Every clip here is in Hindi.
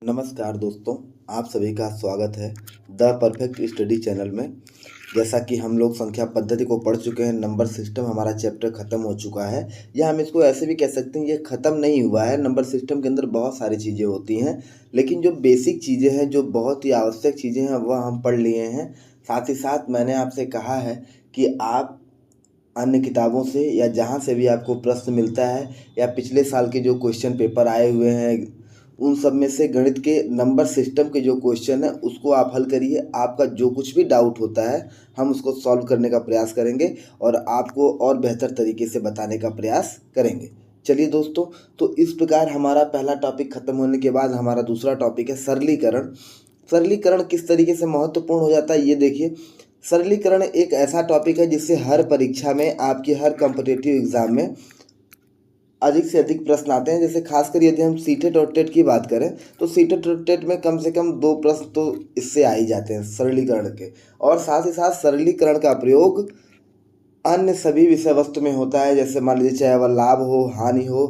नमस्कार दोस्तों, आप सभी का स्वागत है द परफेक्ट स्टडी चैनल में। जैसा कि हम लोग संख्या पद्धति को पढ़ चुके हैं, नंबर सिस्टम हमारा चैप्टर ख़त्म हो चुका है, या हम इसको ऐसे भी कह सकते हैं ये ख़त्म नहीं हुआ है। नंबर सिस्टम के अंदर बहुत सारी चीज़ें होती हैं, लेकिन जो बेसिक चीज़ें हैं, जो बहुत ही आवश्यक चीज़ें हैं, वह हम पढ़ लिए हैं। साथ ही साथ मैंने आपसे कहा है कि आप अन्य किताबों से या जहाँ से भी आपको प्रश्न मिलता है, या पिछले साल के जो क्वेश्चन पेपर आए हुए हैं उन सब में से गणित के नंबर सिस्टम के जो क्वेश्चन है उसको आप हल करिए। आपका जो कुछ भी डाउट होता है हम उसको सॉल्व करने का प्रयास करेंगे और आपको और बेहतर तरीके से बताने का प्रयास करेंगे। चलिए दोस्तों, तो इस प्रकार हमारा पहला टॉपिक खत्म होने के बाद हमारा दूसरा टॉपिक है सरलीकरण। सरलीकरण किस तरीके से महत्वपूर्ण हो जाता है ये देखिए। सरलीकरण एक ऐसा टॉपिक है जिससे हर परीक्षा में, आपकी हर कॉम्पिटिटिव एग्जाम में अधिक से अधिक प्रश्न आते हैं। जैसे खासकर यदि हम सीटेट और टेट की बात करें तो सीटेट और टेट में कम से कम 2 प्रश्न तो इससे आ ही जाते हैं सरलीकरण के। और साथ ही साथ सरलीकरण का प्रयोग अन्य सभी विषय वस्तु में होता है। जैसे मान लीजिए चाहे वह लाभ हो, हानि हो,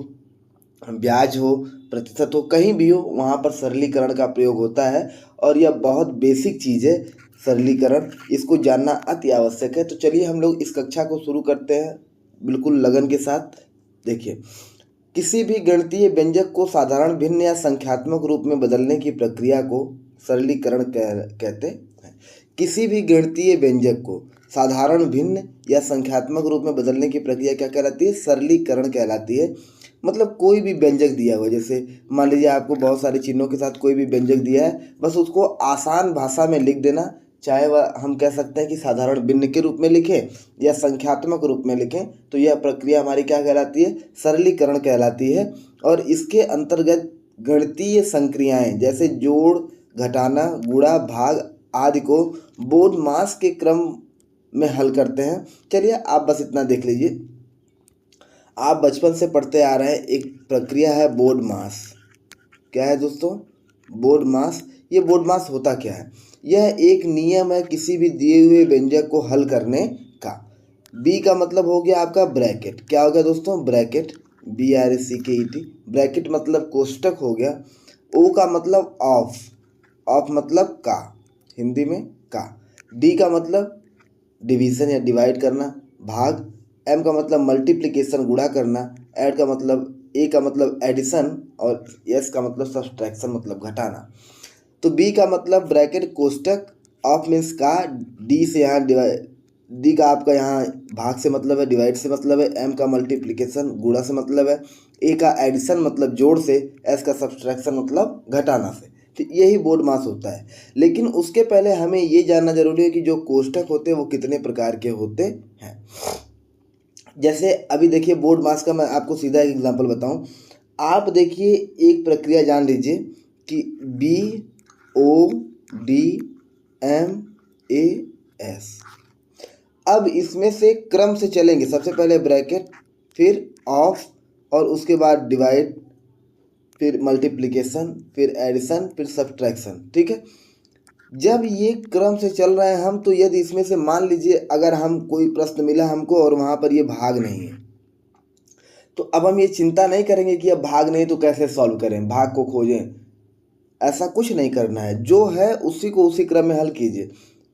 ब्याज हो, प्रतिशत हो, कहीं भी हो वहाँ पर सरलीकरण का प्रयोग होता है। और यह बहुत बेसिक चीज़ है सरलीकरण, इसको जानना अति आवश्यक है। तो चलिए हम लोग इस कक्षा को शुरू करते हैं बिल्कुल लगन के साथ। देखिए, किसी भी गणितीय व्यंजक को साधारण, भिन्न या संख्यात्मक रूप में बदलने की प्रक्रिया को सरलीकरण कहते हैं। किसी भी गणितीय व्यंजक को साधारण, भिन्न या संख्यात्मक रूप में बदलने की प्रक्रिया क्या कहलाती है? सरलीकरण कहलाती है। मतलब कोई भी व्यंजक दिया हुआ, जैसे मान लीजिए आपको बहुत सारे चिन्हों के साथ कोई भी व्यंजक दिया है, बस उसको आसान भाषा में लिख देना। चाहे वह हम कह सकते हैं कि साधारण भिन्न के रूप में लिखें या संख्यात्मक रूप में लिखें, तो यह प्रक्रिया हमारी क्या कहलाती है? सरलीकरण कहलाती है। और इसके अंतर्गत गणितीय संक्रियाएं जैसे जोड़, घटाना, गुणा, भाग आदि को बोर्ड मास के क्रम में हल करते हैं। चलिए आप बस इतना देख लीजिए, आप बचपन से पढ़ते आ रहे हैं, एक प्रक्रिया है बोर्ड मास। क्या है दोस्तों? बोर्ड मास। ये बोर्ड मास होता क्या है? यह एक नियम है किसी भी दिए हुए व्यंजक को हल करने का। बी का मतलब हो गया आपका ब्रैकेट। क्या हो गया दोस्तों? Bracket, BRACKET। ब्रैकेट मतलब कोष्टक हो गया। ओ का मतलब ऑफ, ऑफ मतलब का, हिंदी में का। डी का मतलब डिवीज़न या डिवाइड करना, भाग। एम का मतलब मल्टीप्लिकेशन, गुणा करना। ऐड का मतलब, ए का मतलब एडिशन, और एस का मतलब सब्सट्रैक्शन मतलब घटाना। तो बी का मतलब ब्रैकेट कोष्टक, ऑफ मीन्स का, डी से यहाँ डिवाइड, डी का आपका यहाँ भाग से मतलब है, डिवाइड से मतलब है। एम का मल्टीप्लिकेशन, गुणा से मतलब है। ए का एडिशन मतलब जोड़ से। एस का सब्सट्रैक्शन मतलब घटाना से। तो यही बोर्ड मास होता है। लेकिन उसके पहले हमें ये जानना जरूरी है कि जो कोष्टक होते हैं वो कितने प्रकार के होते हैं। जैसे अभी देखिए बोर्ड मास का मैं आपको सीधा एक एग्जांपल बताऊं। आप देखिए एक प्रक्रिया जान लीजिए कि BODMAS। अब इसमें से क्रम से चलेंगे, सबसे पहले ब्रैकेट, फिर ऑफ, और उसके बाद डिवाइड, फिर मल्टीप्लिकेशन, फिर एडिशन, फिर सब्ट्रैक्शन। ठीक है, जब ये क्रम से चल रहे हैं हम, तो यदि इसमें से मान लीजिए अगर हम कोई प्रश्न मिला हमको और वहाँ पर ये भाग नहीं है, तो अब हम ये चिंता नहीं करेंगे कि अब भाग नहीं तो कैसे सॉल्व करें, भाग को खोजें। ऐसा कुछ नहीं करना है, जो है उसी को उसी क्रम में हल कीजिए।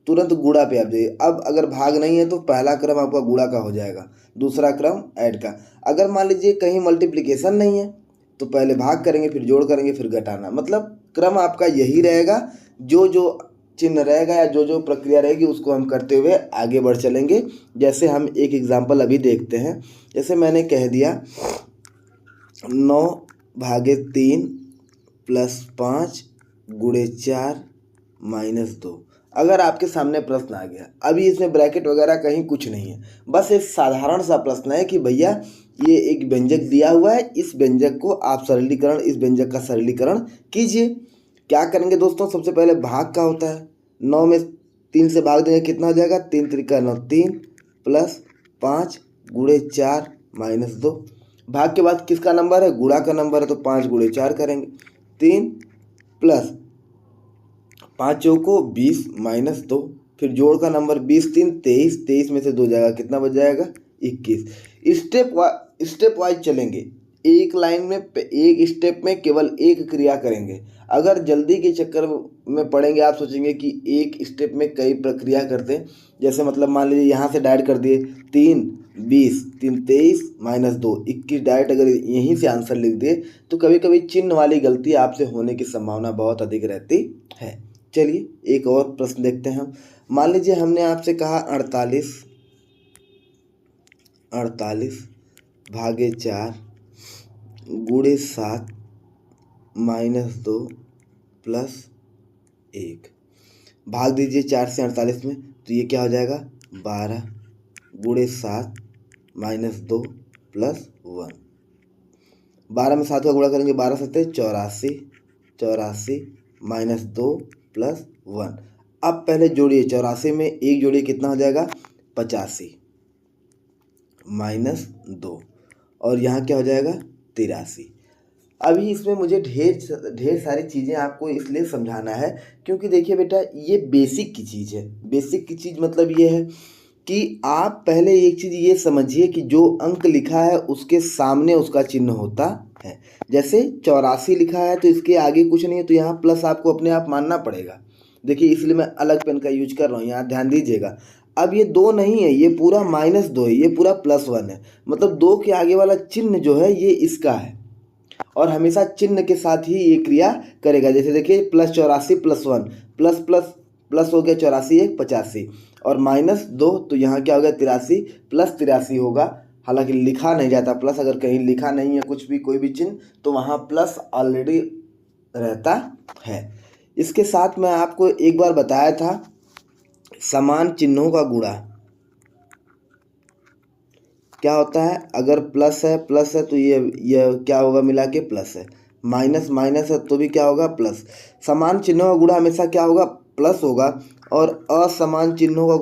तुरंत गुणा पे आप जाइए। अब अगर भाग नहीं है तो पहला क्रम आपका गुणा का हो जाएगा, दूसरा क्रम ऐड का। अगर मान लीजिए कहीं मल्टीप्लिकेशन नहीं है तो पहले भाग करेंगे, फिर जोड़ करेंगे, फिर घटाना। मतलब क्रम आपका यही रहेगा। जो जो चिन्ह रहेगा या जो जो प्रक्रिया रहेगी उसको हम करते हुए आगे बढ़ चलेंगे। जैसे हम एक एग्जाम्पल अभी देखते हैं। जैसे मैंने कह दिया 9/3 + 5 × 4 - 2। अगर आपके सामने प्रश्न आ गया, अभी इसमें ब्रैकेट वगैरह कहीं कुछ नहीं है, बस एक साधारण सा प्रश्न है कि भैया ये एक व्यंजक दिया हुआ है, इस व्यंजक को आप सरलीकरण, इस व्यंजक का सरलीकरण कीजिए। क्या करेंगे दोस्तों? सबसे पहले भाग का होता है। 9 में 3 से भाग देंगे, कितना हो जाएगा? 3 × 3 = 9, 3 + 5 × 4 - 2। भाग के बाद किसका नंबर है? गुणा का नंबर है, तो 5 × 4 करेंगे। 3 + 5 चौको 20 - 2। फिर जोड़ का नंबर 20 3 23, 23 में से 2 जाएगा, कितना बच जाएगा? 21। स्टेप वाइज चलेंगे। एक लाइन में एक स्टेप में केवल एक क्रिया करेंगे। अगर जल्दी के चक्कर में पड़ेंगे, आप सोचेंगे कि एक स्टेप में कई प्रक्रिया करते हैं। जैसे मतलब मान लीजिए यहाँ से डायरेक्ट कर दिए 3 20 3 23 -2 21 डायरेक्ट अगर यहीं से आंसर लिख दिए तो कभी कभी चिन्ह वाली गलती आपसे होने की संभावना बहुत अधिक रहती है। चलिए एक और प्रश्न देखते हैं हम। मान लीजिए हमने आपसे कहा 48 भागे 4 गुणे 7 -2 +1। भाग दीजिए 4 से 48 में, तो ये क्या हो जाएगा 12 गुणे 7 -2 +1। 12 में 7 का गुणा करेंगे, 12 7 84 -2 +1। अब पहले जोड़िए, 84 में एक जोड़िए कितना हो जाएगा 85 -2, और यहाँ क्या हो जाएगा 83। अभी इसमें मुझे ढेर सारी चीज़ें आपको इसलिए समझाना है क्योंकि देखिए बेटा, ये बेसिक की चीज़ है। बेसिक की चीज़ मतलब ये है कि आप पहले एक चीज़ ये समझिए कि जो अंक लिखा है उसके सामने उसका चिन्ह होता है। जैसे 84 लिखा है तो इसके आगे कुछ नहीं है, तो यहाँ प्लस आपको अपने आप मानना पड़ेगा। देखिए इसलिए मैं अलग पेन का यूज कर रहा हूँ, यहाँ ध्यान दीजिएगा। अब ये 2 नहीं है, ये पूरा -2 है, ये पूरा +1 है। मतलब 2 के आगे वाला चिन्ह जो है ये इसका है, और हमेशा चिन्ह के साथ ही ये क्रिया करेगा। जैसे देखिए +84 +1 प्लस प्लस प्लस हो गया 84 1 85, और -2 तो यहाँ क्या हो गया 83 +83 होगा। हालांकि लिखा नहीं जाता प्लस, अगर कहीं लिखा नहीं है कुछ भी कोई भी चिन्ह तो वहाँ प्लस ऑलरेडी रहता है। इसके साथ मैं आपको एक बार बताया था समान चिन्हों का गुणा क्या होता है। अगर प्लस है तो ये क्या होगा मिला के प्लस है, माइनस है तो भी क्या होगा प्लस। समान चिन्हों का गुणा हमेशा क्या होगा प्लस होगा, और असमान चिन्हों का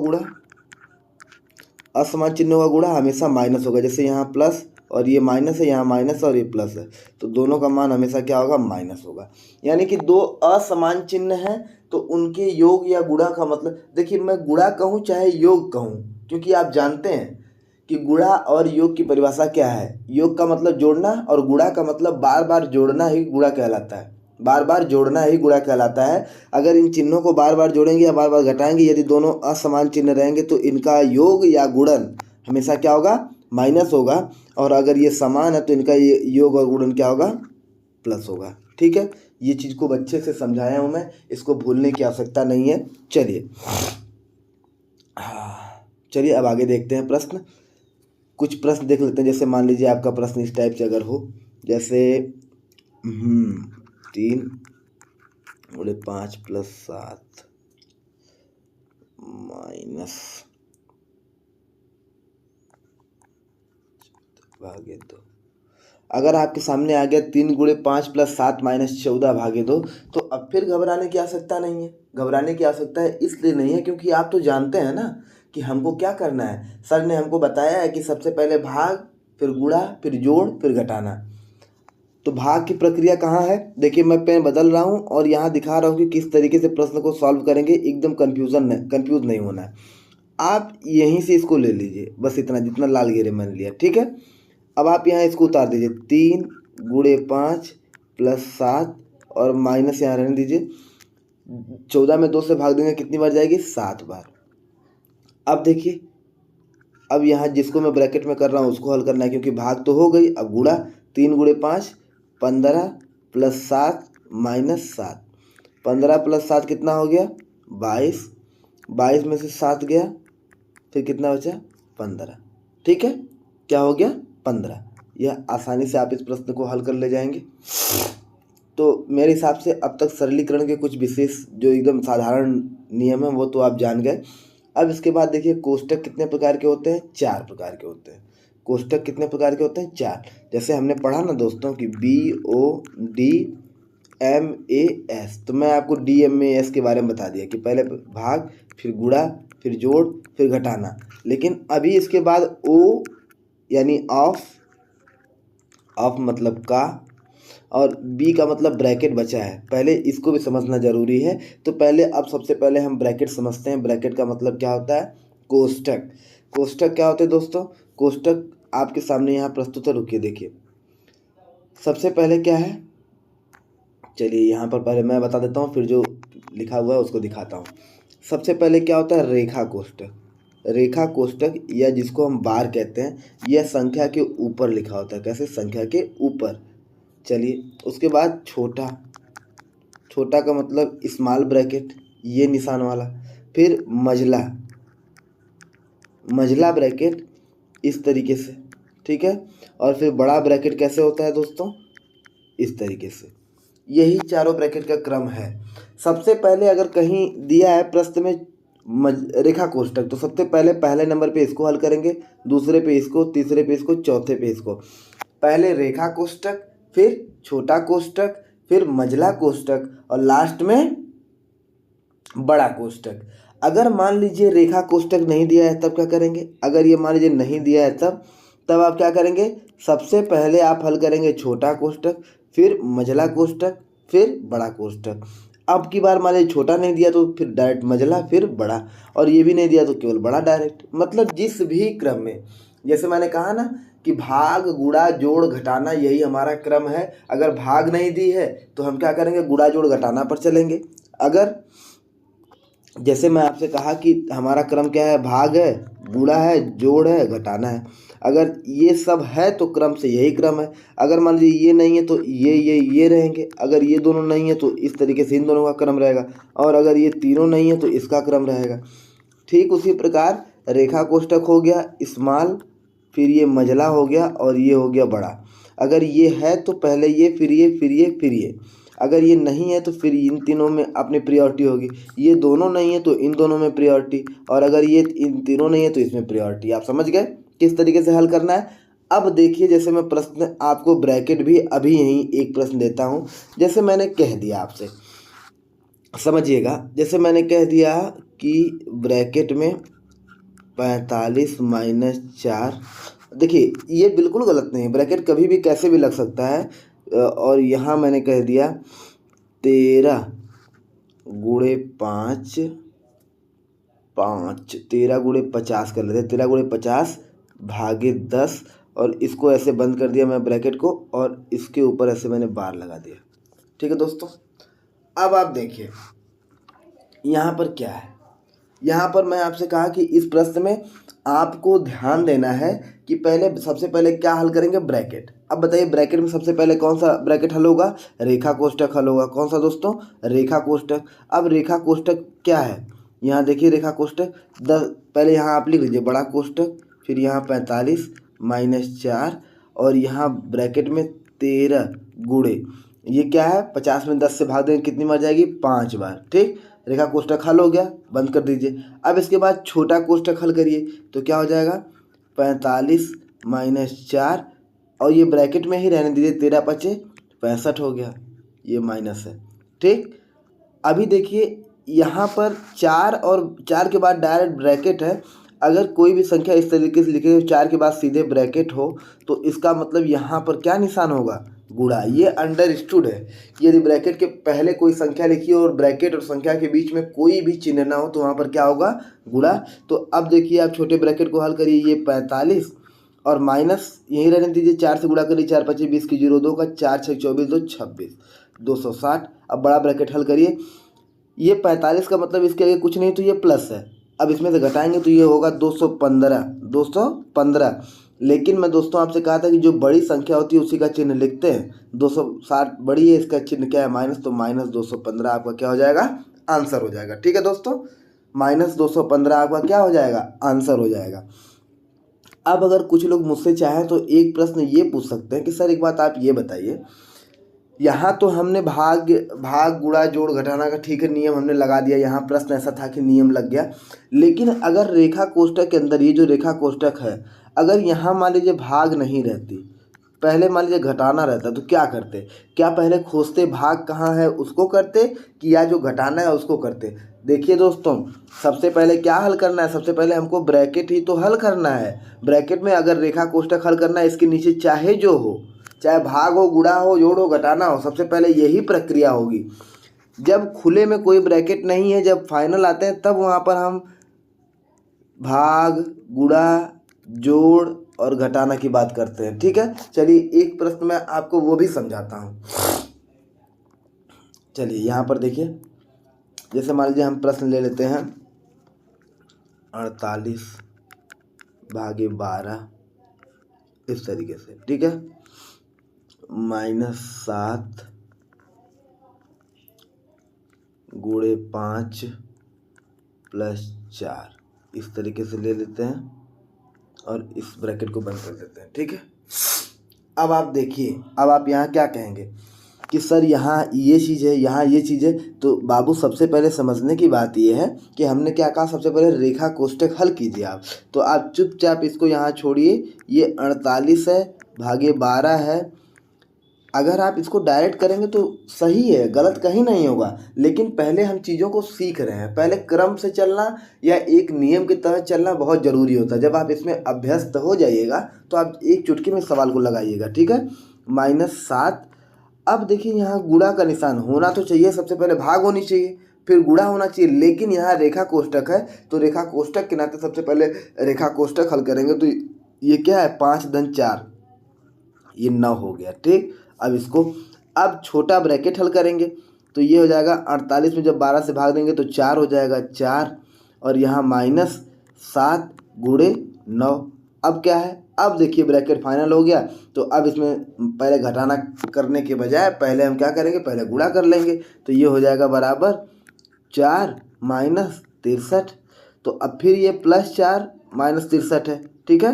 गुणा हमेशा माइनस होगा। जैसे यहाँ प्लस और ये माइनस है, यहाँ माइनस और ये प्लस है, तो दोनों का मान हमेशा क्या होगा माइनस होगा। यानी कि दो असमान चिन्ह हैं तो उनके योग या गुणा का मतलब, देखिए मैं गुणा कहूँ चाहे योग कहूँ, क्योंकि आप जानते हैं कि गुणा और योग की परिभाषा क्या है। योग का मतलब जोड़ना और गुणा का मतलब बार बार जोड़ना ही गुणा कहलाता है। बार बार जोड़ना ही गुणा कहलाता है। अगर इन चिन्हों को बार बार जोड़ेंगे या बार बार घटाएंगे, यदि दोनों असमान चिन्ह रहेंगे तो इनका योग या गुणन हमेशा क्या होगा माइनस होगा, और अगर ये समान है तो इनका ये योग और गुणन क्या होगा प्लस होगा। ठीक है, ये चीज़ को अच्छे से समझाया हूँ मैं, इसको भूलने की आवश्यकता नहीं है। चलिए अब आगे देखते हैं प्रश्न। कुछ प्रश्न देख लेते हैं। जैसे मान लीजिए आपका प्रश्न इस टाइप से अगर हो, जैसे 3 गुणे 5 + 7 -2। अगर आपके सामने आ गया 3 गुणे 5 + 7 -14/2, तो अब फिर घबराने की आवश्यकता नहीं है। घबराने की आवश्यकता है इसलिए नहीं है क्योंकि आप तो जानते हैं ना कि हमको क्या करना है। सर ने हमको बताया है कि सबसे पहले भाग, फिर गुणा, फिर जोड़, फिर घटाना। तो भाग की प्रक्रिया कहाँ है, देखिए मैं पेन बदल रहा हूँ और यहाँ दिखा रहा हूँ कि किस तरीके से प्रश्न को सॉल्व करेंगे। एकदम कंफ्यूज नहीं होना है। आप यहीं से इसको ले लीजिए, बस इतना जितना लाल घेरे मैंने लिया। ठीक है, अब आप यहाँ इसको उतार दीजिए। 3 गुणे 5 + 7 और माइनस यहाँ रहने दीजिए। 14 में 2 से भाग देंगे कितनी बार जाएगी 7 बार। अब देखिए, अब यहाँ जिसको मैं ब्रैकेट में कर रहा हूँ उसको हल करना है क्योंकि भाग तो हो गई। अब गुणा 3 गुणे 5 15 + 7 -7। 15 + 7 कितना हो गया 22। 22 में से 7 गया, फिर कितना बचा 15। ठीक है, क्या हो गया 15। यह आसानी से आप इस प्रश्न को हल कर ले जाएंगे। तो मेरे हिसाब से अब तक सरलीकरण के कुछ विशेष जो एकदम साधारण नियम है वो तो आप जान गए। अब इसके बाद देखिए कोष्टक कितने प्रकार के होते हैं, 4 प्रकार के होते हैं। कोष्टक कितने प्रकार के होते हैं 4। जैसे हमने पढ़ा ना दोस्तों कि BODMAS, तो मैं आपको DMAS के बारे में बता दिया कि पहले भाग, फिर गुणा, फिर जोड़, फिर घटाना। लेकिन अभी इसके बाद O यानी ऑफ मतलब का, और बी का मतलब ब्रैकेट बचा है। पहले इसको भी समझना जरूरी है। तो पहले अब सबसे पहले हम ब्रैकेट समझते हैं। ब्रैकेट का मतलब क्या होता है कोष्टक। कोष्टक क्या होते हैं दोस्तों, कोष्टक आपके सामने यहाँ प्रस्तुत है। रुकिए देखिए, सबसे पहले क्या है, चलिए यहाँ पर पहले मैं बता देता हूँ, फिर जो लिखा हुआ है उसको दिखाता हूँ। सबसे पहले क्या होता है, रेखा कोष्ठक। रेखा कोष्ठक या जिसको हम बार कहते हैं, यह संख्या के ऊपर लिखा होता है। कैसे, संख्या के ऊपर। चलिए उसके बाद छोटा, छोटा का मतलब स्मॉल ब्रैकेट, ये निशान वाला। फिर मझला, मझला ब्रैकेट इस तरीके से, ठीक है। और फिर बड़ा ब्रैकेट कैसे होता है दोस्तों, इस तरीके से। यही चारों ब्रैकेट का क्रम है। सबसे पहले अगर कहीं दिया है प्रश्न में रेखा कोष्ठक, तो सबसे पहले पहले नंबर पे इसको हल करेंगे, दूसरे पे इसको, तीसरे पे इसको, चौथे पे इसको। पहले रेखा कोष्ठक, फिर छोटा कोष्ठक, फिर मझला कोष्ठक और लास्ट में बड़ा कोष्ठक। अगर मान लीजिए रेखा कोष्ठक नहीं दिया है तब क्या करेंगे, अगर ये मान लीजिए नहीं दिया है तब आप क्या करेंगे, सबसे पहले आप हल करेंगे छोटा कोष्ठक, फिर मझला कोष्ठक, फिर बड़ा कोष्ठक। अब की बार मान लीजिए छोटा नहीं दिया तो फिर डायरेक्ट मझला फिर बड़ा, और ये भी नहीं दिया तो केवल बड़ा डायरेक्ट। मतलब जिस भी क्रम में, जैसे मैंने कहा ना कि भाग गुणा जोड़ घटाना, यही हमारा क्रम है। अगर भाग नहीं दी है तो हम क्या करेंगे, गुणा जोड़ घटाना पर चलेंगे। अगर जैसे मैं आपसे कहा कि हमारा क्रम क्या है, भाग है, गुणा है, जोड़ है, घटाना है। अगर ये सब है तो क्रम से यही क्रम है। अगर मान लीजिए ये नहीं है तो ये रहेंगे। अगर ये दोनों नहीं है तो इस तरीके से इन दोनों का क्रम रहेगा। और अगर ये तीनों नहीं है तो इसका क्रम रहेगा। ठीक उसी प्रकार रेखा कोष्ठक हो गया स्मॉल, फिर ये मझला हो गया और ये हो गया बड़ा। अगर ये है तो पहले ये, फिर ये, फिर ये, फिर ये। अगर ये नहीं है तो फिर इन तीनों में अपनी प्रायोरिटी होगी। ये दोनों नहीं है तो इन दोनों में प्रायोरिटी, और अगर ये इन तीनों नहीं है तो इसमें प्रायोरिटी। आप समझ गए किस तरीके से हल करना है। अब देखिए, जैसे मैं प्रश्न आपको ब्रैकेट भी अभी यहीं एक प्रश्न देता हूँ। जैसे मैंने कह दिया आपसे, समझिएगा, जैसे मैंने कह दिया कि ब्रैकेट में 45 माइनस 4। देखिए ये बिल्कुल गलत नहीं है, ब्रैकेट कभी भी कैसे भी लग सकता है। और यहाँ मैंने कह दिया 13 गुणे 5, 13 गुणे 50 कर लेते हैं, 13 गुणे 50 भागे 10। और इसको ऐसे बंद कर दिया मैं ब्रैकेट को, और इसके ऊपर ऐसे मैंने बार लगा दिया। ठीक है दोस्तों, अब आप देखिए यहाँ पर क्या है। यहाँ पर मैं आपसे कहा कि इस प्रश्न में आपको ध्यान देना है कि पहले सबसे पहले क्या हल करेंगे, ब्रैकेट। अब बताइए ब्रैकेट में सबसे पहले कौन सा ब्रैकेट हल होगा, रेखा कोष्ठक हल होगा। कौन सा दोस्तों, रेखा कोष्ठक। अब रेखा कोष्ठक क्या है, यहाँ देखिए रेखा कोष्ठक 10, पहले यहाँ आप लिख लीजिए बड़ा कोष्ठक, फिर यहाँ 45 माइनस 4, और यहाँ ब्रैकेट में 13 गुणे, ये क्या है, 50 में 10 से भाग देंगे कितनी बार जाएगी, 5 बार। ठीक, रेखा कोष्ठक हल हो गया, बंद कर दीजिए। अब इसके बाद छोटा कोष्ठक हल करिए तो क्या हो जाएगा, 45 माइनस 4, और ये ब्रैकेट में ही रहने दीजिए, 13 पचे 65 हो गया, ये माइनस है। ठीक, अभी देखिए यहाँ पर 4 और 4 के बाद डायरेक्ट ब्रैकेट है। अगर कोई भी संख्या इस तरीके से लिखे 4 के बाद सीधे ब्रैकेट हो तो इसका मतलब यहाँ पर क्या निशान होगा, गुणा। ये अंडरस्टूड है कि यदि ब्रैकेट के पहले कोई संख्या लिखी हो और ब्रैकेट और संख्या के बीच में कोई भी चिन्ह ना हो तो वहाँ पर क्या होगा, गुणा। तो अब देखिए आप छोटे ब्रैकेट को हल करिए, ये 45 और माइनस यहीं रहने दीजिए, 4 से गुणा करिए, 4 पचे 20 की 0 2 का 4 6 24 2 26 260। अब बड़ा ब्रैकेट हल करिए, ये 45 का मतलब इसके आगे कुछ नहीं तो ये प्लस है। अब इसमें से घटाएंगे तो ये होगा 215। लेकिन मैं दोस्तों आपसे कहा था कि जो बड़ी संख्या होती है उसी का चिन्ह लिखते हैं। 260 बड़ी है, इसका चिन्ह क्या है, माइनस, तो माइनस 215 आपका क्या हो जाएगा, आंसर हो जाएगा। ठीक है दोस्तों, माइनस 215 आपका क्या हो जाएगा, आंसर हो जाएगा। अब अगर कुछ लोग मुझसे चाहें तो एक प्रश्न ये पूछ सकते हैं कि सर एक बात आप ये बताइए, यहाँ तो हमने भाग गुणा जोड़ घटाना का ठीक है नियम हमने लगा दिया, यहाँ प्रश्न ऐसा था कि नियम लग गया। लेकिन अगर रेखा कोष्ठक के अंदर ये जो रेखा कोष्ठक है, अगर यहाँ मान लीजिए भाग नहीं रहती, पहले मान लीजिए घटाना रहता तो क्या करते, क्या पहले खोजते भाग कहाँ है उसको करते, कि या जो घटाना है उसको करते। देखिए दोस्तों, सबसे पहले क्या हल करना है, सबसे पहले हमको ब्रैकेट ही तो हल करना है। ब्रैकेट में अगर रेखा कोष्ठक हल करना है, इसके नीचे चाहे जो हो, चाहे भाग हो, गुणा हो, जोड़ हो, घटाना हो, सबसे पहले यही प्रक्रिया होगी। जब खुले में कोई ब्रैकेट नहीं है, जब फाइनल आते हैं तब वहाँ पर हम भाग गुणा जोड़ और घटाना की बात करते हैं। ठीक है, चलिए एक प्रश्न मैं आपको वो भी समझाता हूँ। चलिए यहाँ पर देखिए, जैसे मान लीजिए हम प्रश्न ले लेते हैं 48/12 इस तरीके से। ठीक है, -7 × 5 + 4 इस तरीके से ले लेते हैं और इस ब्रैकेट को बंद कर देते हैं। ठीक है, अब आप देखिए, अब आप यहाँ क्या कहेंगे कि सर यहाँ ये चीज़ है, यहाँ ये चीज़ है। तो बाबू सबसे पहले समझने की बात ये है कि हमने क्या कहा, सबसे पहले रेखा कोष्ठक हल कीजिए आप। तो आप चुपचाप इसको यहाँ छोड़िए, ये 48 है भागे 12 है। अगर आप इसको डायरेक्ट करेंगे तो सही है, गलत कहीं नहीं होगा, लेकिन पहले हम चीज़ों को सीख रहे हैं। पहले क्रम से चलना या एक नियम की तरह चलना बहुत ज़रूरी होता है। जब आप इसमें अभ्यस्त हो जाइएगा तो आप एक चुटकी में सवाल को लगाइएगा। ठीक है, -7। अब देखिए यहाँ गुणा का निशान होना तो चाहिए, सबसे पहले भाग होनी चाहिए, फिर गुणा होना चाहिए, लेकिन यहाँ रेखा कोष्ठक है तो रेखा कोष्ठक के नाते सबसे पहले रेखा कोष्ठक हल करेंगे। तो ये क्या है, 5 × 4 ये 9 हो गया। ठीक, अब इसको अब छोटा ब्रैकेट हल करेंगे तो ये हो जाएगा 48 में जब 12 से भाग देंगे तो 4 हो जाएगा, 4 और यहाँ -7 × 9। अब क्या है, अब देखिए ब्रैकेट फाइनल हो गया। तो अब इसमें पहले घटाना करने के बजाय पहले हम क्या करेंगे, पहले गुणा कर लेंगे। तो ये हो जाएगा बराबर 4 - 63। तो अब फिर ये +4 - 63 है। ठीक है,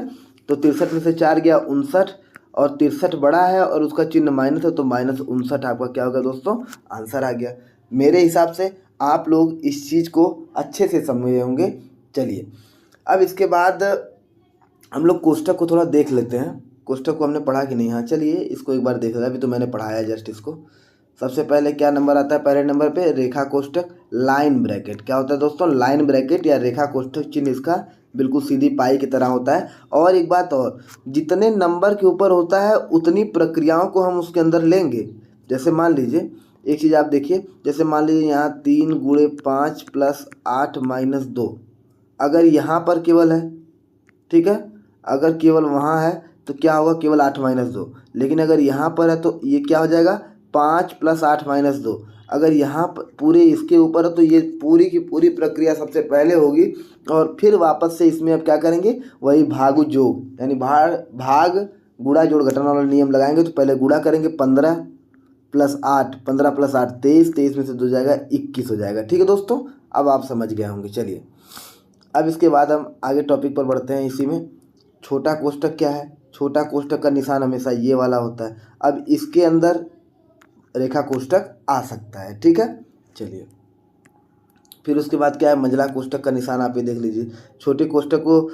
तो 63 में से 4 गया 59 और 63 बड़ा है और उसका चिन्ह माइनस है, तो -59 आपका क्या होगा दोस्तों, आंसर आ गया। मेरे हिसाब से आप लोग इस चीज़ को अच्छे से समझे होंगे। चलिए अब इसके बाद हम लोग कोष्ठक को थोड़ा देख लेते हैं। कोष्ठक को हमने पढ़ा कि नहीं, हाँ चलिए इसको एक बार देख लेते हैं। अभी तो मैंने पढ़ाया जस्ट इसको। सबसे पहले क्या नंबर आता है, पहले नंबर पे रेखा कोष्ठक लाइन ब्रैकेट। क्या होता है दोस्तों, लाइन ब्रैकेट या रेखा कोष्ठक चिन्ह इसका बिल्कुल सीधी पाई की तरह होता है। और एक बात और, जितने नंबर के ऊपर होता है उतनी प्रक्रियाओं को हम उसके अंदर लेंगे। जैसे मान लीजिए एक चीज़ आप देखिए, जैसे मान लीजिए यहाँ 3 × 5 + 8 - 2 अगर यहाँ पर केवल है, ठीक है, अगर केवल वहाँ है तो क्या होगा, केवल 8 - 2। लेकिन अगर यहाँ पर है तो ये क्या हो जाएगा, 5 + 8 - 2। अगर यहाँ पर पूरे इसके ऊपर है तो ये पूरी की पूरी प्रक्रिया सबसे पहले होगी और फिर वापस से इसमें अब क्या करेंगे, वही भाग जोग यानी भाग गुणा जोड़ घटाना वाला नियम लगाएंगे। तो पहले गुणा करेंगे, 15 + 8 15 + 8 23 23 में से 2 जाएगा 21 हो जाएगा। ठीक है दोस्तों, अब आप समझ गए होंगे। चलिए अब इसके बाद हम आगे टॉपिक पर बढ़ते हैं। इसी में छोटा कोष्ठक क्या है, छोटा कोष्ठक का निशान हमेशा ये वाला होता है। अब इसके अंदर रेखा कोष्ठक आ सकता है। ठीक है, चलिए फिर उसके बाद क्या है, मंझला कोष्ठक का निशान आप ये देख लीजिए। छोटे कोष्ठक को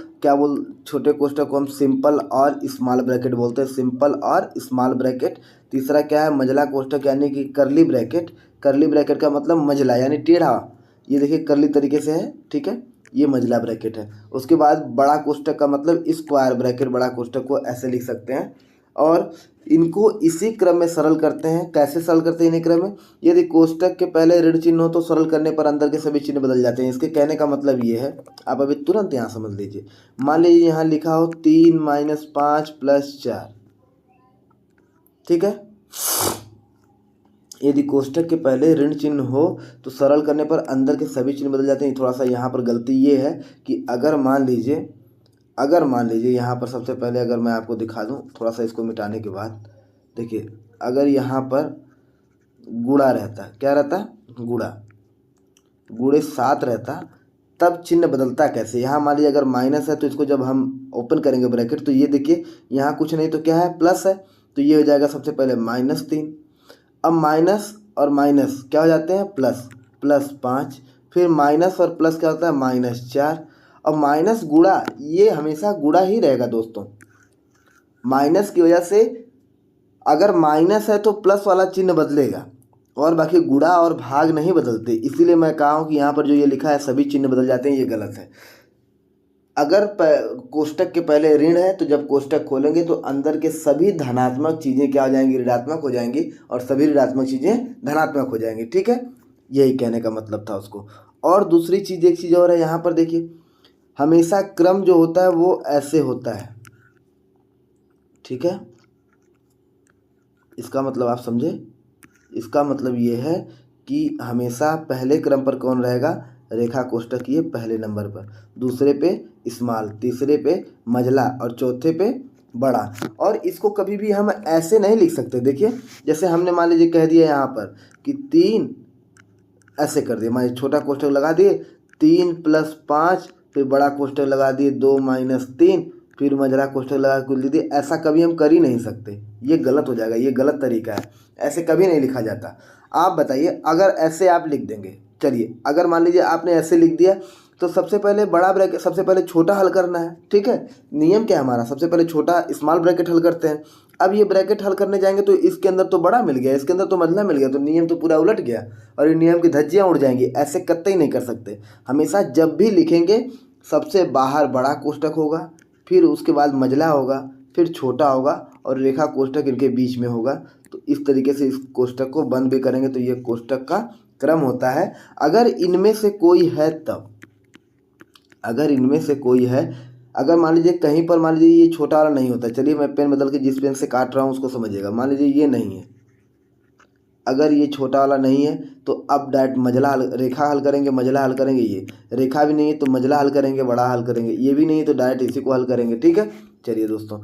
छोटे कोष्ठक को हम सिंपल और स्मॉल ब्रैकेट बोलते हैं, सिंपल और स्मॉल ब्रैकेट। तीसरा क्या है, मंझला कोष्ठक यानी कि कर्ली ब्रैकेट। कर्ली ब्रैकेट का मतलब मंझला यानी टेढ़ा, ये देखिए कर्ली तरीके से है। ठीक है, ये मंझला ब्रैकेट है। उसके बाद बड़ा कोष्ठक का मतलब स्क्वायर ब्रैकेट, बड़ा कोष्ठक को ऐसे लिख सकते हैं। और इनको इसी क्रम में सरल करते हैं। कैसे सरल करते हैं इन्हीं क्रम में, यदि कोष्ठक के पहले ऋण चिन्ह हो तो सरल करने पर अंदर के सभी चिन्ह बदल जाते हैं। इसके कहने का मतलब ये है, आप अभी तुरंत यहाँ समझ लीजिए। मान लीजिए यहाँ लिखा हो 3 - 5 + 4। ठीक है, यदि कोष्ठक के पहले ऋण चिन्ह हो तो सरल करने पर अंदर के सभी चिन्ह बदल जाते हैं। थोड़ा सा यहाँ पर गलती ये है कि अगर मान लीजिए यहाँ पर सबसे पहले अगर मैं आपको दिखा दूँ थोड़ा सा इसको मिटाने के बाद, देखिए अगर यहाँ पर गुणा रहता, क्या रहता, गुणे 7 रहता, तब चिन्ह बदलता कैसे। यहाँ मान लीजिए अगर माइनस है तो इसको जब हम ओपन करेंगे ब्रैकेट तो ये देखिए यहाँ कुछ नहीं तो क्या है, प्लस है, तो ये हो जाएगा सबसे पहले -3। अब माइनस और माइनस क्या हो जाते हैं, प्लस, +5। फिर माइनस और प्लस क्या होता है, -4। और माइनस गुणा, ये हमेशा गुणा ही रहेगा दोस्तों। माइनस की वजह से अगर माइनस है तो प्लस वाला चिन्ह बदलेगा और बाकी गुणा और भाग नहीं बदलते। इसीलिए मैं कहा हूँ कि यहाँ पर जो ये लिखा है सभी चिन्ह बदल जाते हैं, ये गलत है। अगर कोष्ठक के पहले ऋण है तो जब कोष्ठक खोलेंगे तो अंदर के सभी धनात्मक चीज़ें क्या हो जाएंगी, ऋणात्मक हो जाएंगी और सभी ऋणात्मक चीज़ें धनात्मक हो जाएंगी। ठीक है, यही कहने का मतलब था उसको। और दूसरी चीज़, एक चीज़ और है यहाँ पर देखिए, हमेशा क्रम जो होता है वो ऐसे होता है। ठीक है, इसका मतलब आप समझे, इसका मतलब ये है कि हमेशा पहले क्रम पर कौन रहेगा, रेखा कोष्ठक ये पहले नंबर पर, दूसरे पे स्मॉल, तीसरे पे मझला और चौथे पे बड़ा। और इसको कभी भी हम ऐसे नहीं लिख सकते। देखिए जैसे हमने मान लीजिए कह दिया यहाँ पर कि 3, ऐसे कर दिए, मान लीजिए छोटा कोष्ठक लगा दिए 3 + 5, फिर बड़ा कोष्ठक लगा दिए 2 - 3, फिर मझला कोष्ठक लगा के कुल दे दिए। ऐसा कभी हम कर ही नहीं सकते, ये गलत हो जाएगा, ये गलत तरीका है, ऐसे कभी नहीं लिखा जाता। आप बताइए अगर ऐसे आप लिख देंगे, चलिए अगर मान लीजिए आपने ऐसे लिख दिया तो सबसे पहले बड़ा ब्रैकेट, सबसे पहले छोटा हल करना है, ठीक है। नियम क्या है हमारा, सबसे पहले छोटा स्मॉल ब्रैकेट हल करते हैं। अब ये ब्रैकेट हल करने जाएंगे तो इसके अंदर तो बड़ा मिल गया, इसके अंदर तो मझला मिल गया, तो नियम तो पूरा उलट गया और ये नियम की धज्जियाँ उड़ जाएंगी। ऐसे कतई नहीं कर सकते। हमेशा जब भी लिखेंगे सबसे बाहर बड़ा कोष्ठक होगा, फिर उसके बाद मझला होगा, फिर छोटा होगा और रेखा कोष्ठक इनके बीच में होगा। तो इस तरीके से इस कोष्ठक को बंद भी करेंगे तो ये कोष्ठक का क्रम होता है। अगर इनमें से कोई है तब, अगर इनमें से कोई है, अगर मान लीजिए कहीं पर मान लीजिए ये छोटा वाला नहीं होता, चलिए मैं पेन बदल के जिस पेन से काट रहा हूँ उसको समझिएगा। मान लीजिए ये नहीं है, अगर ये छोटा वाला नहीं है तो अब डायरेक्ट मझला हल, रेखा हल करेंगे, मझला हल करेंगे। ये रेखा भी नहीं है तो मझला हल करेंगे, बड़ा हल करेंगे। ये भी नहीं है तो डायरेक्ट इसी को हल करेंगे, ठीक है। चलिए दोस्तों,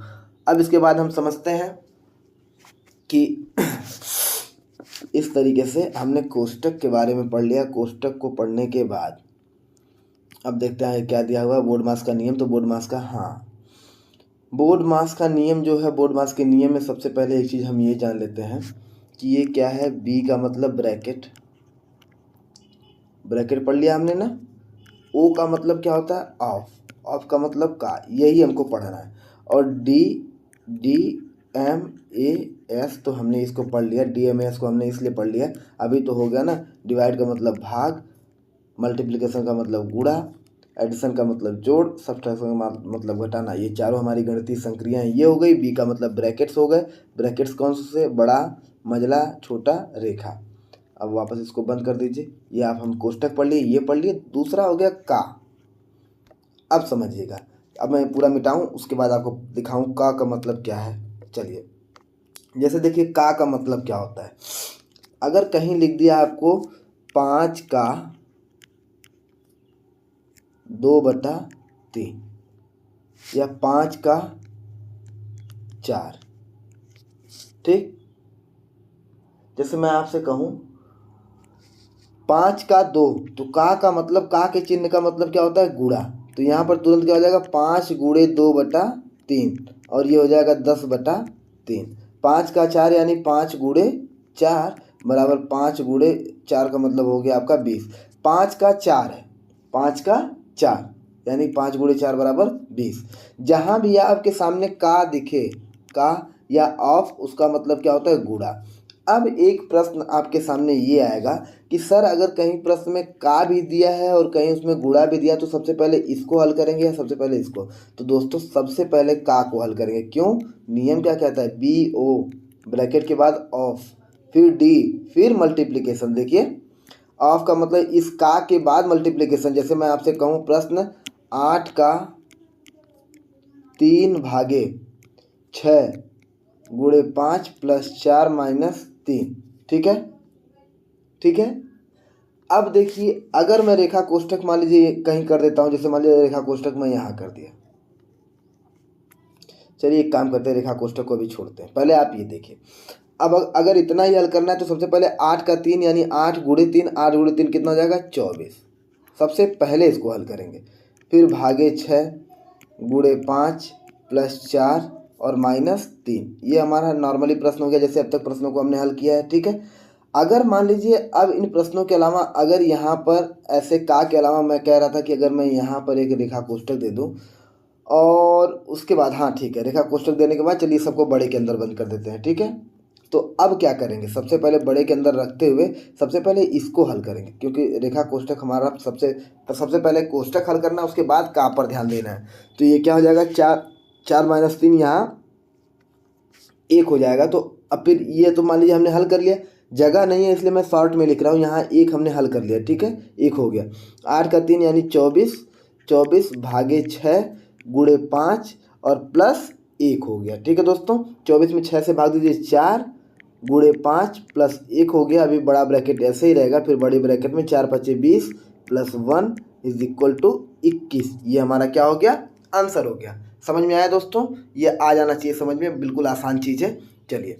अब इसके बाद हम समझते हैं कि इस तरीके से हमने कोष्ठक के बारे में पढ़ लिया। कोष्ठक को पढ़ने के बाद अब देखते हैं क्या दिया हुआ है, बोर्ड मास का नियम। तो बोर्ड मास का, हाँ, बोर्ड मास का नियम जो है, बोर्ड मास के नियम में सबसे पहले एक चीज़ हम ये जान लेते हैं कि ये क्या है। बी का मतलब ब्रैकेट, ब्रैकेट पढ़ लिया हमने ना। ओ का मतलब क्या होता है, ऑफ, ऑफ का मतलब का, यही हमको पढ़ना है। और डी, DMAS तो हमने इसको पढ़ लिया, DMAS को हमने इसलिए पढ़ लिया, अभी तो हो गया ना। डिवाइड का मतलब भाग, मल्टीप्लिकेशन का मतलब गुणा, एडिशन का मतलब जोड़, सब्ट्रैक्शन का मतलब घटाना। ये चारों हमारी गणितीय संक्रियाएं ये हो गई। बी का मतलब ब्रैकेट्स हो गए। ब्रैकेट्स कौन से, बड़ा, मझला, छोटा, रेखा। अब वापस इसको बंद कर दीजिए। ये आप हम कोष्ठक पढ़ लिए, ये पढ़ लिए। दूसरा हो गया का। अब समझिएगा, अब मैं पूरा मिटाऊं उसके बाद आपको दिखाऊं का मतलब क्या है। चलिए, जैसे देखिए का मतलब क्या होता है। अगर कहीं लिख दिया आपको 5 का 2/3 या 5 का 4, ठीक। जैसे मैं आपसे कहूं 5 का 2, तो का मतलब, का के चिन्ह का मतलब क्या होता है, गुणा। तो यहाँ पर तुरंत क्या हो जाएगा, 5 × 2/3 और ये हो जाएगा 10/3। 5 का 4 यानी 5 × 4 बराबर 5 × 4 का मतलब हो गया आपका 20। 5 का 4 है, 5 का 4 यानी 5 × 4 बराबर 20। जहाँ भी आपके सामने का दिखे, का या ऑफ, उसका मतलब क्या होता है, गुणा। अब एक प्रश्न आपके सामने ये आएगा कि सर अगर कहीं प्रश्न में का भी दिया है और कहीं उसमें गुणा भी दिया तो सबसे पहले इसको हल करेंगे या सबसे पहले इसको। तो दोस्तों सबसे पहले का को हल करेंगे। क्यों, नियम क्या कहता है, BO ब्रैकेट के बाद ऑफ, फिर D, फिर मल्टीप्लिकेशन। देखिए ऑफ का मतलब इस का के बाद मल्टीप्लिकेशन। जैसे मैं आपसे कहूँ प्रश्न 8 का 3/6 × 5 + 4 - 3, ठीक है, ठीक है। अब देखिए अगर मैं रेखा कोष्ठक मान लीजिए कहीं कर देता हूँ, जैसे मान लीजिए रेखा कोष्ठक मैं यहाँ कर दिया। चलिए एक काम करते हैं, रेखा कोष्ठक को भी छोड़ते हैं, पहले आप ये देखिए। अब अगर इतना ही हल करना है तो सबसे पहले 8 का 3 यानी 8 × 3, 8 × 3 कितना हो जाएगा, 24। सबसे पहले इसको हल करेंगे। फिर भागे 6 × 5 + 4 और -3। ये हमारा नॉर्मली प्रश्न हो गया, जैसे अब तक प्रश्नों को हमने हल किया है, ठीक है। अगर मान लीजिए अब इन प्रश्नों के अलावा अगर यहाँ पर ऐसे का के अलावा मैं कह रहा था कि अगर मैं यहाँ पर एक रेखा कोष्ठक दे दूँ और उसके बाद, हाँ ठीक है, रेखा कोष्ठक देने के बाद चलिए सबको बड़े के अंदर बंद कर देते हैं, ठीक है। तो अब क्या करेंगे, सबसे पहले बड़े के अंदर रखते हुए सबसे पहले इसको हल करेंगे, क्योंकि रेखा कोष्ठक हमारा सबसे पहले कोष्ठक हल करना है, उसके बाद का पर ध्यान देना है। तो ये क्या हो जाएगा, 4 - 3 यहाँ 1 हो जाएगा। तो अब फिर ये तो मान लीजिए हमने हल कर लिया, जगह नहीं है इसलिए मैं शॉर्ट में लिख रहा हूँ, यहाँ 1 हमने हल कर लिया, ठीक है, 1 हो गया। 8 का 3 यानी 24, 24 भागे 6 × 5 और प्लस 1 हो गया। ठीक है दोस्तों, 24 में 6 से भाग दीजिए 4 गुणे 5 प्लस 1 हो गया। अभी बड़ा ब्रैकेट ऐसे ही रहेगा, फिर बड़ी ब्रैकेट में 4 5 20 प्लस 1 इज इक्वल टू 21। ये हमारा क्या हो गया, आंसर हो गया। समझ में आया दोस्तों, ये आ जाना चाहिए समझ में, बिल्कुल आसान चीज़ है। चलिए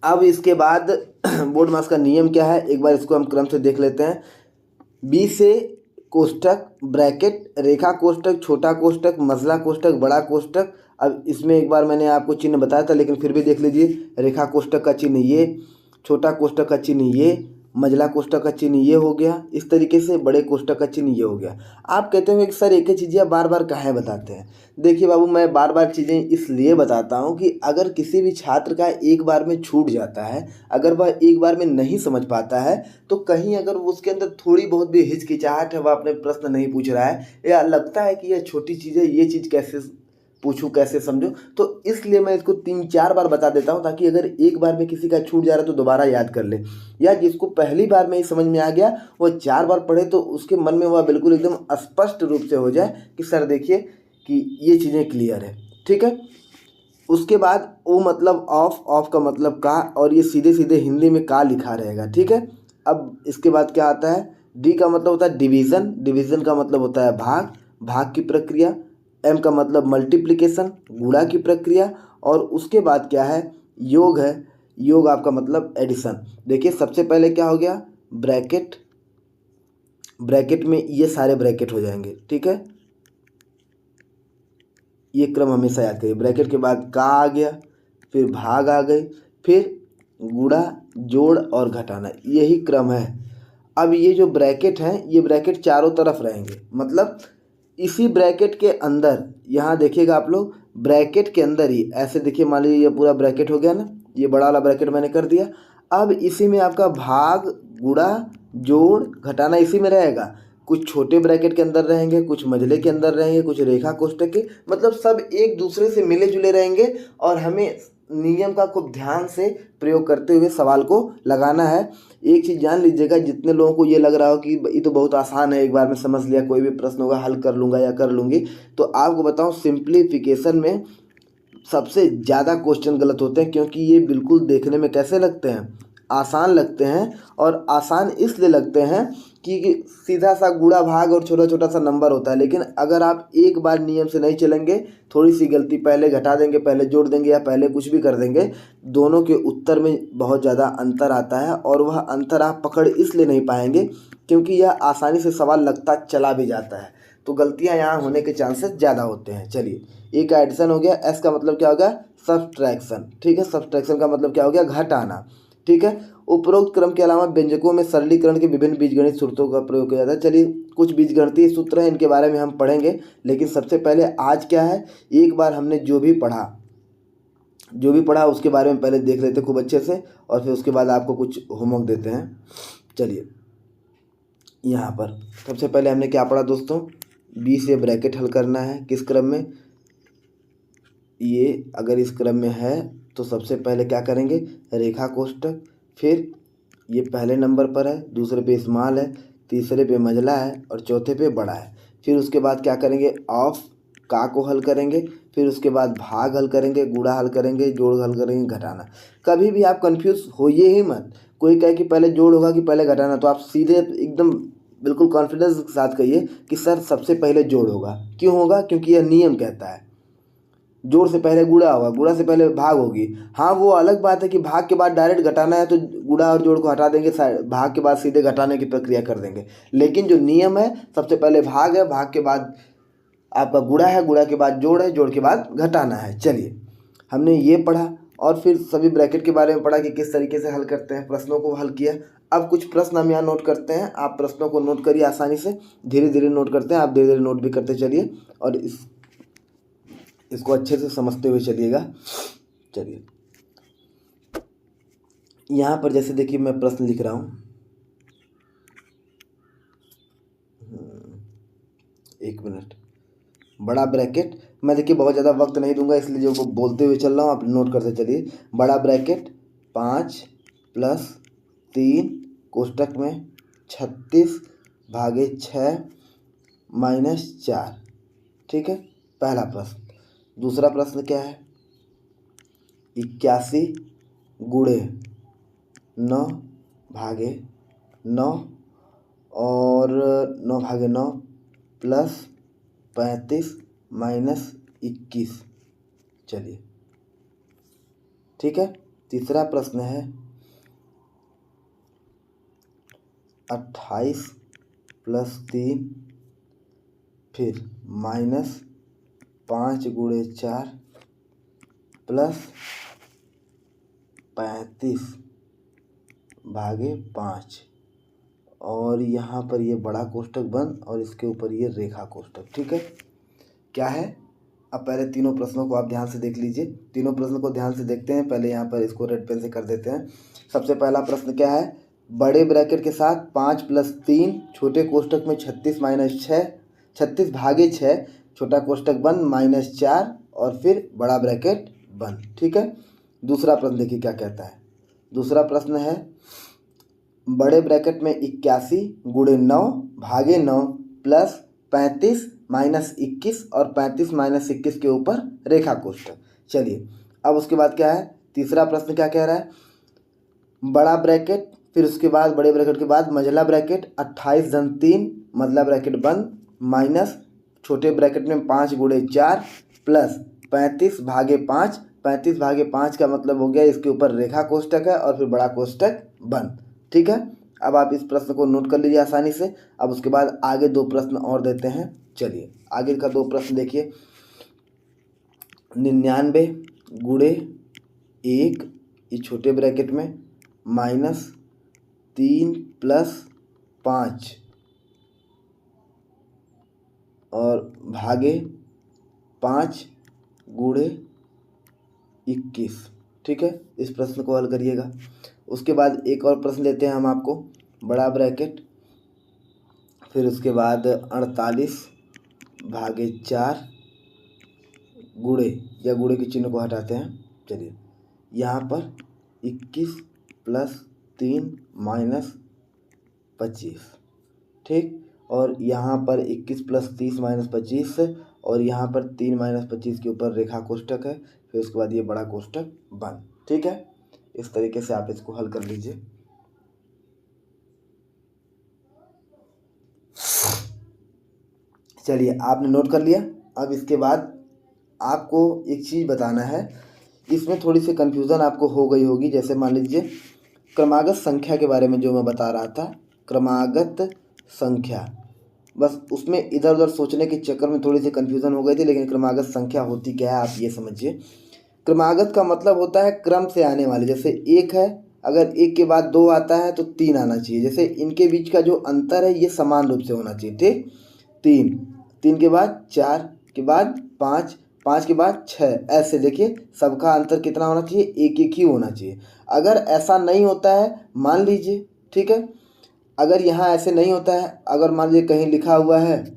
अब इसके बाद बोर्ड मास का नियम क्या है, एक बार इसको हम क्रम से देख लेते हैं। बी से कोष्टक ब्रैकेट, रेखा कोष्टक, छोटा कोष्टक, मझला कोष्टक, बड़ा कोष्टक। अब इसमें एक बार मैंने आपको चिन्ह बताया था, लेकिन फिर भी देख लीजिए। रेखा कोष्टक का चिन्ह ये, छोटा कोष्टक का चिन्ह ये, मझला कोष्टक का चिन्ह ये हो गया। इस तरीके से बड़े कोष्टक का चिन्ह ये हो गया। आप कहते होंगे कि सर एक ही चीज़ें आप बार बार काहे बताते हैं। देखिए बाबू, मैं बार बार चीज़ें इसलिए बताता हूँ कि अगर किसी भी छात्र का एक बार में छूट जाता है, अगर वह एक बार में नहीं समझ पाता है, तो कहीं अगर उसके अंदर थोड़ी बहुत भी हिचकिचाहट है, वह अपने प्रश्न नहीं पूछ रहा है, या लगता है कि यह छोटी चीज़ है, ये चीज़ कैसे पूछूं, कैसे समझूं, तो इसलिए मैं इसको 3-4 बार बता देता हूं, ताकि अगर एक बार में किसी का छूट जा रहा है तो दोबारा याद कर ले, या जिसको पहली बार में ही समझ में आ गया वह 4 बार पढ़े तो उसके मन में वह बिल्कुल एकदम स्पष्ट रूप से हो जाए कि सर देखिए कि ये चीज़ें क्लियर है। ठीक है, उसके बाद ओ मतलब ऑफ, ऑफ का मतलब का, और ये सीधे सीधे हिंदी में का लिखा रहेगा। ठीक है, अब इसके बाद क्या आता है, डी का मतलब होता है डिवीज़न, डिवीज़न का मतलब होता है भाग, भाग की प्रक्रिया। एम का मतलब मल्टीप्लिकेशन, गुणा की प्रक्रिया। और उसके बाद क्या है, योग है, योग आपका मतलब एडिशन। देखिए सबसे पहले क्या हो गया, ब्रैकेट, ब्रैकेट में ये सारे ब्रैकेट हो जाएंगे। ठीक है, ये क्रम हमेशा याद करिए। ब्रैकेट के बाद का आ गया, फिर भाग आ गई, फिर गुणा, जोड़ और घटाना, यही क्रम है। अब ये जो ब्रैकेट हैं, ये ब्रैकेट चारों तरफ रहेंगे, मतलब इसी ब्रैकेट के अंदर, यहाँ देखिएगा आप लोग, ब्रैकेट के अंदर ही ऐसे देखिए, मान लीजिए ये पूरा ब्रैकेट हो गया ना, ये बड़ा वाला ब्रैकेट मैंने कर दिया। अब इसी में आपका भाग, गुणा, जोड़, घटाना इसी में रहेगा। कुछ छोटे ब्रैकेट के अंदर रहेंगे, कुछ मझले के अंदर रहेंगे, कुछ रेखा कोष्टक के, मतलब सब एक दूसरे से मिले जुले रहेंगे। और हमें नियम का खूब ध्यान से प्रयोग करते हुए सवाल को लगाना है। एक चीज़ जान लीजिएगा, जितने लोगों को ये लग रहा हो कि ये तो बहुत आसान है, एक बार में समझ लिया, कोई भी प्रश्न होगा हल कर लूँगा या कर लूँगी, तो आपको बताऊँ सिंप्लीफिकेशन में सबसे ज़्यादा क्वेश्चन गलत होते हैं, क्योंकि ये बिल्कुल देखने में कैसे लगते हैं, आसान लगते हैं। और आसान इसलिए लगते हैं कि सीधा सा गुणा भाग और छोटा छोटा सा नंबर होता है, लेकिन अगर आप एक बार नियम से नहीं चलेंगे, थोड़ी सी गलती, पहले घटा देंगे, पहले जोड़ देंगे, या पहले कुछ भी कर देंगे, दोनों के उत्तर में बहुत ज़्यादा अंतर आता है। और वह अंतर आप पकड़ इसलिए नहीं पाएंगे क्योंकि यह आसानी से सवाल लगता चला भी जाता है, तो गलतियाँ यहाँ होने के चांसेस ज़्यादा होते हैं। चलिए, ए का एडिशन हो गया, एस का मतलब क्या हो गया, सब्सट्रैक्शन। ठीक है, सब्सट्रैक्शन का मतलब क्या हो गया, घटाना। ठीक है, उपरोक्त क्रम के अलावा व्यंजकों में सरलीकरण के विभिन्न बीजगणित सूत्रों का प्रयोग किया जाता है। चलिए, कुछ बीजगणितीय सूत्र हैं, इनके बारे में हम पढ़ेंगे, लेकिन सबसे पहले आज क्या है, एक बार हमने जो भी पढ़ा उसके बारे में पहले देख लेते खूब अच्छे से, और फिर उसके बाद आपको कुछ होमवर्क देते हैं। चलिए, यहाँ पर सबसे पहले हमने क्या पढ़ा दोस्तों, बी से ब्रैकेट हल करना है। किस क्रम में, ये अगर इस क्रम में है तो सबसे पहले क्या करेंगे, रेखा कोष्टक, फिर ये पहले नंबर पर है, दूसरे पे स्मॉल है, तीसरे पे मझला है, और चौथे पे बड़ा है। फिर उसके बाद क्या करेंगे, ऑफ का को हल करेंगे, फिर उसके बाद भाग हल करेंगे, गुणा हल करेंगे, जोड़ हल करेंगे, घटाना। कभी भी आप कंफ्यूज होइए ही मत। कोई कहे कि पहले जोड़ होगा कि पहले घटाना, तो आप सीधे एकदम बिल्कुल कॉन्फिडेंस के साथ कहिए कि सर सबसे पहले जोड़ होगा। क्यों होगा, क्योंकि यह नियम कहता है। जोड़ से पहले गुणा होगा, गुणा से पहले भाग होगी। हाँ, वो अलग बात है कि भाग के बाद डायरेक्ट घटाना है तो गुणा और जोड़ को हटा देंगे, भाग के बाद सीधे घटाने की प्रक्रिया कर देंगे। लेकिन जो नियम है, सबसे पहले भाग है, भाग के बाद आपका गुणा है, गुणा के बाद जोड़ है, जोड़ के बाद घटाना है। चलिए, हमने ये पढ़ा, और फिर सभी ब्रैकेट के बारे में पढ़ा कि किस तरीके से हल करते हैं, प्रश्नों को हल किया। अब कुछ प्रश्न हम यहाँ नोट करते हैं, आप प्रश्नों को नोट करिए आसानी से, धीरे धीरे नोट करते हैं, आप धीरे धीरे नोट भी करते चलिए, और इसको अच्छे से समझते हुए चलिएगा। चलिए, यहाँ पर जैसे देखिए मैं प्रश्न लिख रहा हूँ, एक मिनट, बड़ा ब्रैकेट, मैं देखिए बहुत ज़्यादा वक्त नहीं दूंगा, इसलिए जो वो बोलते हुए चल रहा हूँ आप नोट करते चलिए। बड़ा ब्रैकेट 5 + 3 कोष्टक में 36/6 - 4। ठीक है, पहला प्रश्न। दूसरा प्रश्न क्या है, 81 गुणे 9 भागे 9 और 9 भागे 9 प्लस 35 माइनस 21। चलिए ठीक है। तीसरा प्रश्न है 28 प्लस 3 फिर माइनस 5 गुणे 4 प्लस 35 भागे 5 और यहाँ पर ये बड़ा कोष्ठक बंद और इसके ऊपर ये रेखा कोष्ठक। ठीक है, क्या है, अब पहले तीनों प्रश्नों को आप ध्यान से देख लीजिए। तीनों प्रश्नों को ध्यान से देखते हैं। पहले यहाँ पर इसको रेड पेन से कर देते हैं। सबसे पहला प्रश्न क्या है, बड़े ब्रैकेट के साथ 5 प्लस 3 छोटे कोष्ठक में 36 माइनस 6 36 भागे 6 छोटा कोष्ठक बंद माइनस 4 और फिर बड़ा ब्रैकेट बंद। ठीक है, दूसरा प्रश्न देखिए क्या कहता है। दूसरा प्रश्न है बड़े ब्रैकेट में 81 गुणे 9 भागे 9 प्लस 35 माइनस 21 और 35 माइनस 21 के ऊपर रेखा कोष्ठक। चलिए अब उसके बाद क्या है, तीसरा प्रश्न क्या कह रहा है, बड़ा ब्रैकेट फिर उसके बाद बड़े ब्रैकेट के बाद मझला ब्रैकेट 28 धन 3 मझला ब्रैकेट बंद माइनस छोटे ब्रैकेट में 5 गुणे 4 प्लस 35 भागे 5। 35 भागे 5 का मतलब हो गया इसके ऊपर रेखा कोष्ठक है और फिर बड़ा कोष्ठक बंद। ठीक है, अब आप इस प्रश्न को नोट कर लीजिए आसानी से। अब उसके बाद आगे दो प्रश्न और देते हैं। चलिए आगे का दो प्रश्न देखिए, 99 गुणे 1 ये छोटे ब्रैकेट में माइनस 3 प्लस 5 और भागे 5 गुणे 21। ठीक है, इस प्रश्न को हल करिएगा। उसके बाद एक और प्रश्न लेते हैं हम आपको, बड़ा ब्रैकेट फिर उसके बाद 48 भागे 4 गुणे या गुणे के चिन्ह को हटाते हैं। चलिए यहाँ पर 21 प्लस 3 माइनस 25। ठीक, और यहाँ पर 21 प्लस 30 माइनस 25 और यहाँ पर 3 माइनस 25 के ऊपर रेखा कोष्ठक है, फिर उसके बाद ये बड़ा कोष्ठक बंद। ठीक है, इस तरीके से आप इसको हल कर लीजिए। चलिए आपने नोट कर लिया। अब इसके बाद आपको एक चीज़ बताना है, इसमें थोड़ी सी कन्फ्यूज़न आपको हो गई होगी। जैसे मान लीजिए क्रमागत संख्या के बारे में जो मैं बता रहा था, क्रमागत संख्या, बस उसमें इधर उधर सोचने के चक्कर में थोड़ी सी कन्फ्यूज़न हो गई थी। लेकिन क्रमागत संख्या होती क्या है आप ये समझिए। क्रमागत का मतलब होता है क्रम से आने वाले, जैसे 1 है, अगर 1 के बाद 2 आता है तो 3 आना चाहिए। जैसे इनके बीच का जो अंतर है ये समान रूप से होना चाहिए। ठीक, 3 के बाद 4 के बाद 5 5 के बाद 6, ऐसे देखिए सबका अंतर कितना होना चाहिए, 1 ही होना चाहिए। अगर ऐसा नहीं होता है मान लीजिए, ठीक है, अगर यहाँ ऐसे नहीं होता है, अगर मान लीजिए कहीं लिखा हुआ है,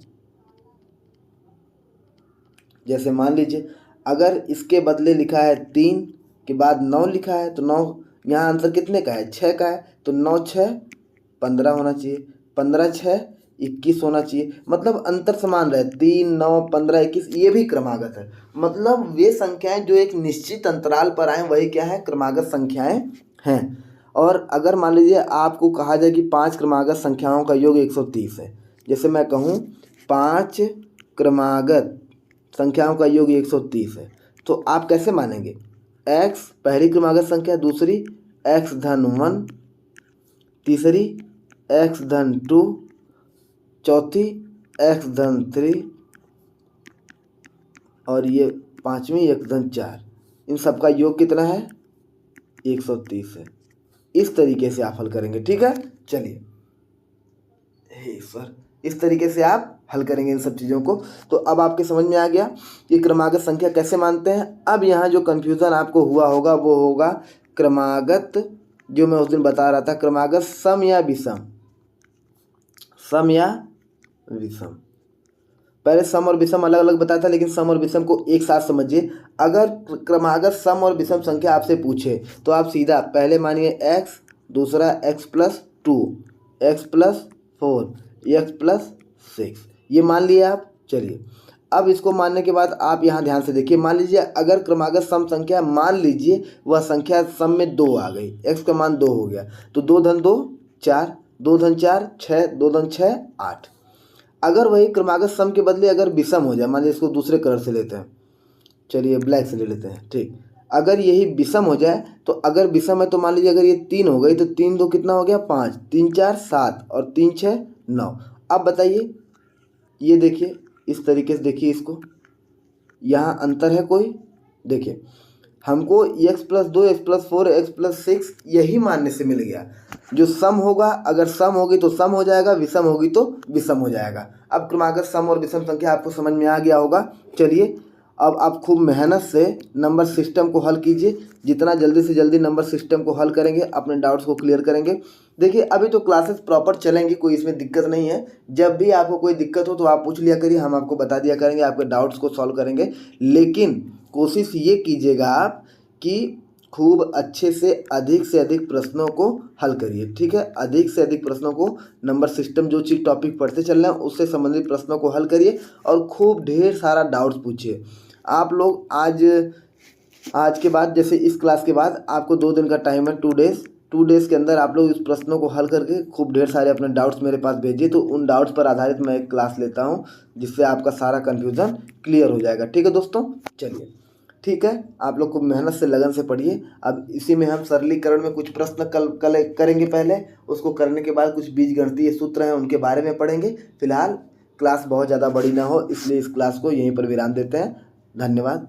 जैसे मान लीजिए अगर इसके बदले लिखा है 3 के बाद 9 लिखा है तो 9 यहाँ आंसर कितने का है, 6 का है, तो 9 6 15 होना चाहिए, 15 6 21 होना चाहिए। मतलब अंतर समान रहे, 3 9 15 21, ये भी क्रमागत है। मतलब वे संख्याएं जो एक निश्चित अंतराल पर आए वही क्या है, क्रमागत संख्याएं हैं। और अगर मान लीजिए आपको कहा जाए कि 5 क्रमागत संख्याओं का योग 130 है, जैसे मैं कहूँ 5 क्रमागत संख्याओं का योग 130 है, तो आप कैसे मानेंगे, x पहली क्रमागत संख्या, दूसरी x धन 1, तीसरी x धन 2, चौथी x धन 3 और ये पाँचवीं x धन 4। इन सब का योग कितना है, 130 है। इस तरीके से आप हल करेंगे। ठीक है, चलिए हे सर, इस तरीके से आप हल करेंगे इन सब चीज़ों को। तो अब आपके समझ में आ गया कि क्रमागत संख्या कैसे मानते हैं। अब यहाँ जो कन्फ्यूज़न आपको हुआ होगा वो होगा क्रमागत, जो मैं उस दिन बता रहा था, क्रमागत सम या विषम, सम या विषम। पहले सम और विषम अलग अलग बताया था, लेकिन सम और विषम को एक साथ समझिए। अगर क्रमागत सम और विषम संख्या आपसे पूछे तो आप सीधा पहले मानिए x, दूसरा x plus 2, x plus 4, x plus 6, ये मान लिए आप। चलिए अब इसको मानने के बाद आप यहाँ ध्यान से देखिए, मान लीजिए अगर क्रमागत सम संख्या, मान लीजिए वह संख्या सम में 2 आ गई, x का मान 2 हो गया, तो 2 धन 2 4, 2 धन 4 6, 2 धन 6 8। अगर वही क्रमागत सम के बदले अगर विषम हो जाए, मान लीजिए इसको दूसरे कलर से लेते हैं, चलिए ब्लैक से ले लेते हैं, ठीक। अगर यही विषम हो जाए, तो अगर विषम है तो मान लीजिए अगर ये 3 हो गई, तो 3 2 कितना हो गया 5, 3 4 7 और 3 6 9। अब बताइए, ये देखिए इस तरीके से देखिए इसको, यहाँ अंतर है कोई? देखिए हमको x + 2 x + 4 x + 6 यही मानने से मिल गया। जो सम होगा, अगर सम होगी तो सम हो जाएगा, विषम होगी तो विषम हो जाएगा। अब क्रमागत सम और विषम संख्या आपको समझ में आ गया होगा। चलिए अब आप खूब मेहनत से नंबर सिस्टम को हल कीजिए। जितना जल्दी से जल्दी नंबर सिस्टम को हल करेंगे, अपने डाउट्स को क्लियर करेंगे। देखिए अभी तो क्लासेस प्रॉपर चलेंगी, कोई इसमें दिक्कत नहीं है। जब भी आपको कोई दिक्कत हो तो आप पूछ लिया करिए, हम आपको बता दिया करेंगे, आपके डाउट्स को सॉल्व करेंगे। लेकिन कोशिश ये कीजिएगा आप कि खूब अच्छे से अधिक प्रश्नों को हल करिए, ठीक है। अधिक से अधिक प्रश्नों को, नंबर सिस्टम जो चीज़ टॉपिक पढ़ते चल रहे हैं उससे संबंधित प्रश्नों को हल करिए और खूब ढेर सारा डाउट्स पूछिए। आप लोग आज के बाद, जैसे इस क्लास के बाद आपको 2 दिन का टाइम है, 2 डेज़ के अंदर आप लोग इस प्रश्नों को हल करके खूब ढेर सारे अपने डाउट्स मेरे पास भेजिए। तो उन डाउट्स पर आधारित मैं एक क्लास लेता हूँ, जिससे आपका सारा कन्फ्यूज़न क्लियर हो जाएगा, ठीक है दोस्तों। चलिए ठीक है, आप लोग को मेहनत से लगन से पढ़िए। अब इसी में हम सरलीकरण में कुछ प्रश्न कल करेंगे। पहले उसको करने के बाद कुछ बीजगणितीय सूत्र हैं उनके बारे में पढ़ेंगे। फिलहाल क्लास बहुत ज़्यादा बड़ी ना हो, इसलिए इस क्लास को यहीं पर विराम देते हैं। धन्यवाद।